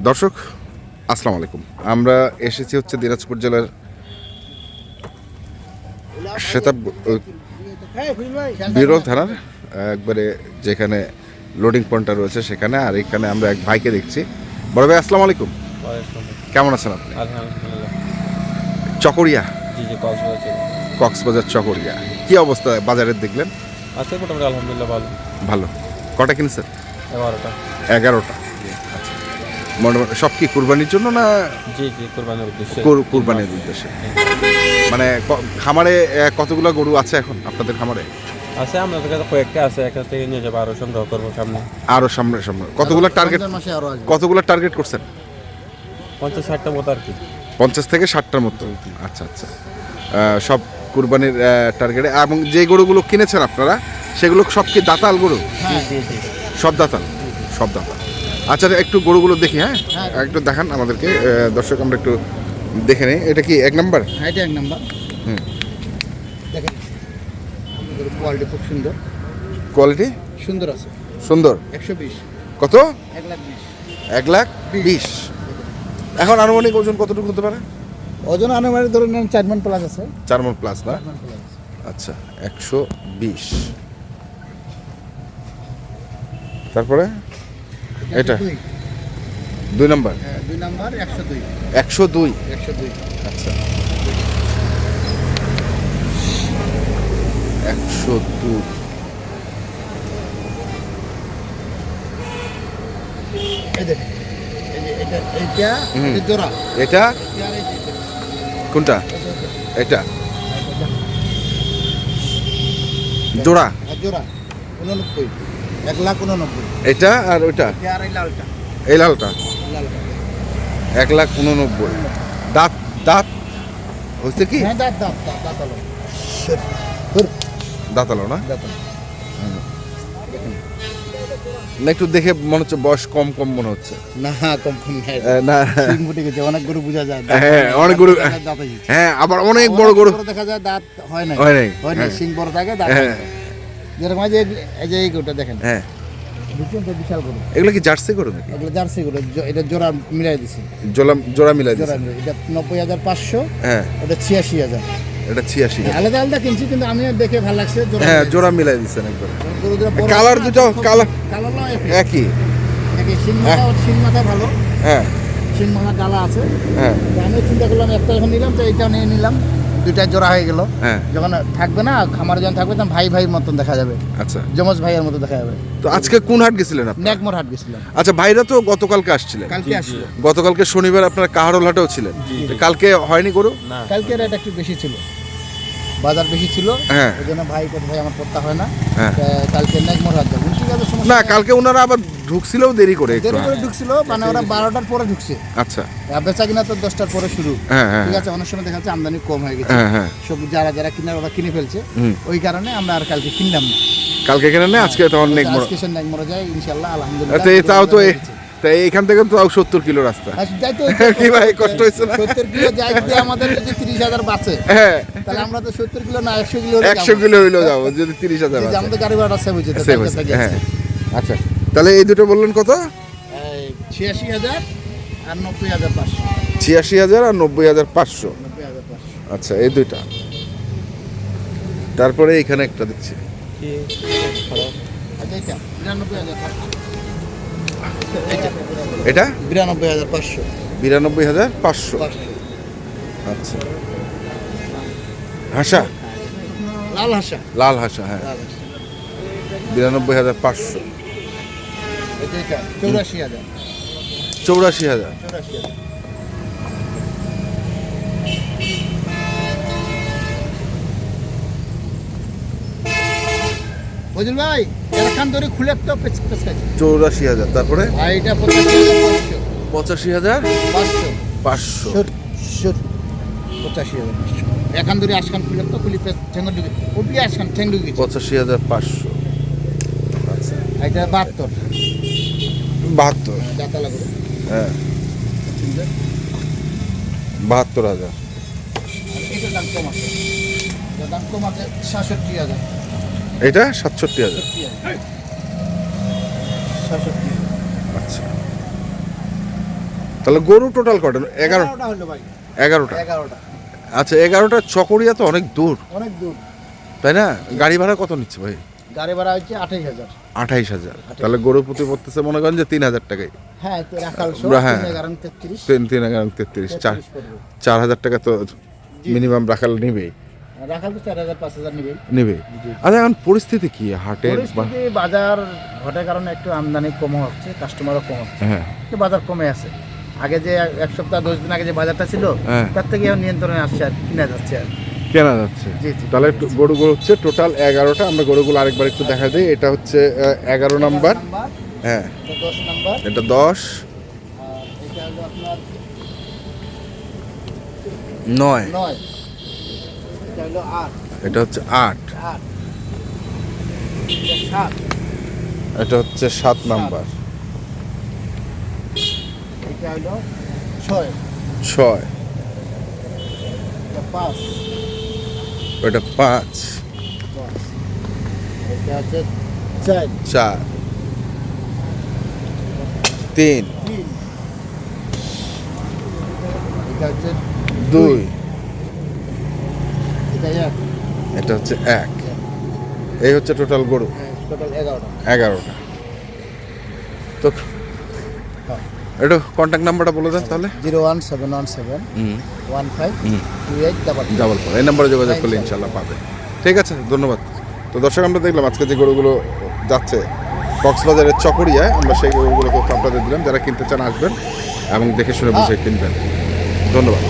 দর্শক আসসালামু আলাইকুম। আমরা এসেছি হচ্ছে দিনাজপুর জেলার বিরল থানার একবারে যেখানে লোডিং পয়েন্টটা রয়েছে সেখানে, আর এখানে আমরা এক ভাইকে দেখছি। বড় ভাই আসসালামু আলাইকুম, কেমন আছেন আপনি? আলহামদুলিল্লাহ। চকরিয়া, জি জি, কক্সবাজার। কক্সবাজার চকরিয়া, কি অবস্থা বাজারের দেখলেন? আছে মোটামুটি আলহামদুলিল্লাহ ভালো। ভালো। কটা কিনছেন? 11টা। 11টা। আচ্ছা, মোটামুটি সব কি কুরবানির জন্য না? জি জি, কোরবানির উদ্দেশ্যে। কুরবানির উদ্দেশ্যে। মানে খামারে কতগুলো গরু আছে এখন আপনাদের খামারে? আছে আমাদের কাছে কয়েকটা আছে, এখান থেকে নিয়ে যাবো, আরও সংগ্রহ করবো সামনে। আরো সামনে কতগুলো টার্গেট করছেন? 50-60টা মতো আর কি। 50 থেকে 60টার মতো। আচ্ছা আচ্ছা, সব কুরবানির টার্গেটে। এবং যে গরুগুলো কিনেছেন আপনারা সেগুলো সব কি দাতাল গরু? জি জি জি, সব দাতাল, সব দাতাল। আচ্ছা, একটু গরুগুলো দেখি। হ্যাঁ, একটু দেখান আমাদেরকে, দর্শক আমরা একটু দেখে নিই। এটা কি এক নাম্বার? হ্যাঁ, এটা এক নাম্বার। হুম, দেখেন কোয়ালিটি খুব সুন্দর। কোয়ালিটি সুন্দর আছে, সুন্দর। 120। কত? 1,20,000। 1,20,000। এখন আনুমানিক ওজন কতটুকু হতে পারে? ওজন আনুমানিক ধরুন 4 মণ প্লাস আছে। 4 মণ প্লাস না? 4 মণ প্লাস। আচ্ছা, 120। তারপরে এটা 2 নাম্বার। হ্যাঁ, 2 নাম্বার 102। 102। 102। আচ্ছা, 102। এই দেখেন, এই যে এটা জোড়া। এটা কোনটা? এটা জোড়া। জোড়া 89। 1,89,000। এটা আর ওইটা? আর এই লালটা। এই লালটা লালটা 1,89,000। দাঁত দাঁত হচ্ছে কি? হ্যাঁ, দাঁতালো। দাঁতালো না? দাঁতালো। না, একটু দেখে মনে হচ্ছে বয়স কম কম মনে হচ্ছে। না, কম নাই। না, সিং ফুটে গেছে, অনেক গরু বোঝা যায়। হ্যাঁ, অনেক গরু। দাঁত হয়েছে। হ্যাঁ, আবার অনেক বড় গরু দেখা যায় দাঁত হয় না। হয় নাই। সিং বড় থাকে, দাঁত হ্যাঁ যেরকম এই যে এই গরুটা দেখেন, হ্যাঁ, বুঝছেন তো, বিশাল গরু। এগুলো কি জার্সি গরু নাকি? এগুলো জার্সি গরু। এটা জোড়া মিলাই দিছি। জোড়া মিলাই জোড়া দিয়েছে। মিলাই, এটা 90,500। হ্যাঁ, ওটা 86,000। এটা 86। আলাদা আলাদা কিনছি, কিন্তু আমি দেখে ভালো লাগছে। হ্যাঁ, জোড়া মিলাই দিচ্ছেন একবার। গরু দুটো বড়। কালার দুটো কালার একই। একই। সিং মাথা ভালো। হ্যাঁ সিং মাথা গালা আছে। হ্যাঁ তো আমি চিন্তা করলাম একটা যখন নিলাম, তো এইটা নিয়ে নিলাম। দুইটা জোড়া হয়ে গেল। হ্যাঁ, যখন থাকবে না, খামারে যখন থাকবে, তখন ভাই ভাইয়ের মতন দেখা যাবে। আচ্ছা, যমজ ভাইয়ের মতো দেখা যাবে। তো আজকে কোন হাট গেছিলেন আপনি? নেকমোর হাট গেছিলাম। আচ্ছা, ভাইরা তো গতকালকে আসছিলেন। কালকে আসলো। গতকালকে শনিবার আপনারা কাহারোল হাটেও ছিলেন। কালকে হয়নি গরু? না, কালকে রেট একটু বেশি ছিল, বাজার বেশি ছিল। হ্যাঁ। ওই জন্য ভাই আমার পড়তে হয় না। হ্যাঁ। কালকে নেকমোর হাট যাবো, ঠিক আছে, সমস্যা না, নেই। কালকে ওনারা আবার ঢুকছিলেও দেরি করে একটু। দেরি করে ঢুকছিল, মানে ওরা 12টার পরে ঢুকছে। আচ্ছা, বেচা কিনা তো 10টার পরে শুরু। হ্যাঁ হ্যাঁ ঠিক আছে, অনেক সময় দেখা যাচ্ছে আমদানি কম হয়ে গেছে। হ্যাঁ হ্যাঁ, সব যারা কিনার ওরা কিনে ফেলছে। ওই কারণে আমরা আর কালকে কিনলাম না। কালকে কেন না, আজকে তো অনেক বড়। আজকে নেকমোরে যায় ইনশাআল্লাহ, আলহামদুলিল্লাহ। আচ্ছা, তাও তো তাই এইখান থেকে তো 70 কিলো রাস্তা। কি ভাই, কষ্ট হয়েছে না? 70 কিলো যাই, যদি আমাদের যদি 30,000 বাঁচে, হ্যাঁ, তাহলে আমরা তো 70 কিলো না 100 কিলো 100 কিলো হইলেও যাবো যদি 30,000 আছে। আমাদের গাড়ি ভাড়া সেভ হয়েছে। হ্যাঁ, আচ্ছা, তাহলে এই দুটো বললেন কত? 86,000 আর 90,500। 86,000 আর 90,500। 90,500। আচ্ছা, এই দুইটা। তারপরে এখানে একটা দিচ্ছি। কি খারাপ? আচ্ছা, এটা 93,500। এটা 92,500। 92,500। আচ্ছা, হাসা, লাল হাসা। লাল হাসা, হ্যাঁ, লাল হাসা। 92,500। এটা 84,000। 84,000। 84,000। বুঝল ভাই, এখান ধরে খুলে তো পেছকাছে। 84,000। তারপরে আর এটা 85,500। 85,500। 85,500। এখান ধরে আসখান খুলে তো খুলি ঠেঙ্গা ঢুকে ওপি আসখান ঠেং ঢুকে 85,500। আচ্ছা, এটা 72। 72। দাতা লাগবে। হ্যাঁ, 72,000। এটা দাম কম আছে। দাম কম আছে 67,000। এটা 67,000। 67,000। আচ্ছা, তাহলে গরু টোটাল কটা? 11। 11টা হলো ভাই, 11টা। 11টা। আচ্ছা 11টা। চকরিয়া তো অনেক দূর, অনেক দূর। তাই না? গাড়ি ভাড়া কত নিচ্ছে ভাই? গাড়ি ভাড়া হচ্ছে 28,000। 28,000। তাহলে গরু প্রতি পড়তেছে মনে করেন যে 3,000 টাকাই। হ্যাঁ, তো রাখাল সহ হ্যাঁ। 3,11,33 3 33 33 পড়বে। 4,000 টাকা তো মিনিমাম রাখাল নিবেই। রাখাল তো 4,000 5,000 নিবে। নিবে। আচ্ছা এখন পরিস্থিতি কি হাটের? পরিস্থিতি বাজার ঘটার কারণে একটু আমদানি কম হচ্ছে, কাস্টমারও কম হচ্ছে, হ্যাঁ একটু বাজার কমে আছে। আগে যে এক সপ্তাহ 10 দিন আগে যে বাজারটা ছিল, হ্যাঁ। তার থেকে এখন নিয়ন্ত্রণে আসছে আর কিনা যাচ্ছে আর। কেনা যাচ্ছে। জি, জি। তাহলে গরুগুলো হচ্ছে টোটাল 11টা। আমরা গরুগুলো আরেকবার একটু দেখা দিই। এটা হচ্ছে 11 নাম্বার। হ্যাঁ, এটা 10 নাম্বার। এটা 10, আর এটা হলো আপনার 9, 9, এটা হলো 8, এটা হচ্ছে 8, 8, এটা 7, এটা হচ্ছে 7 নাম্বার, এটা হলো 6, 6, এটা 5, এটা 5, এটা হচ্ছে 4, 4, 3, 3, এটা হচ্ছে 2, এটা 1, এটা হচ্ছে 1। এই হচ্ছে টোটাল গরু টোটাল 11টা। 11টা। তো একটু কন্ট্যাক্ট নাম্বারটা বলে দেন তাহলে। 01717 15 28 ডাবল 4 এই নাম্বারে যোগাযোগ করলে ইনশাল্লাহ পাবে। ঠিক আছে, ধন্যবাদ। তো দর্শক আমরা দেখলাম আজকে যে গরুগুলো যাচ্ছে কক্সবাজারের চকরিয়ায়, আমরা সেই গরুগুলো আপনাদের দিলাম। যারা কিনতে চান আসবেন এবং দেখে শুনে বুঝে কিনবেন। ধন্যবাদ।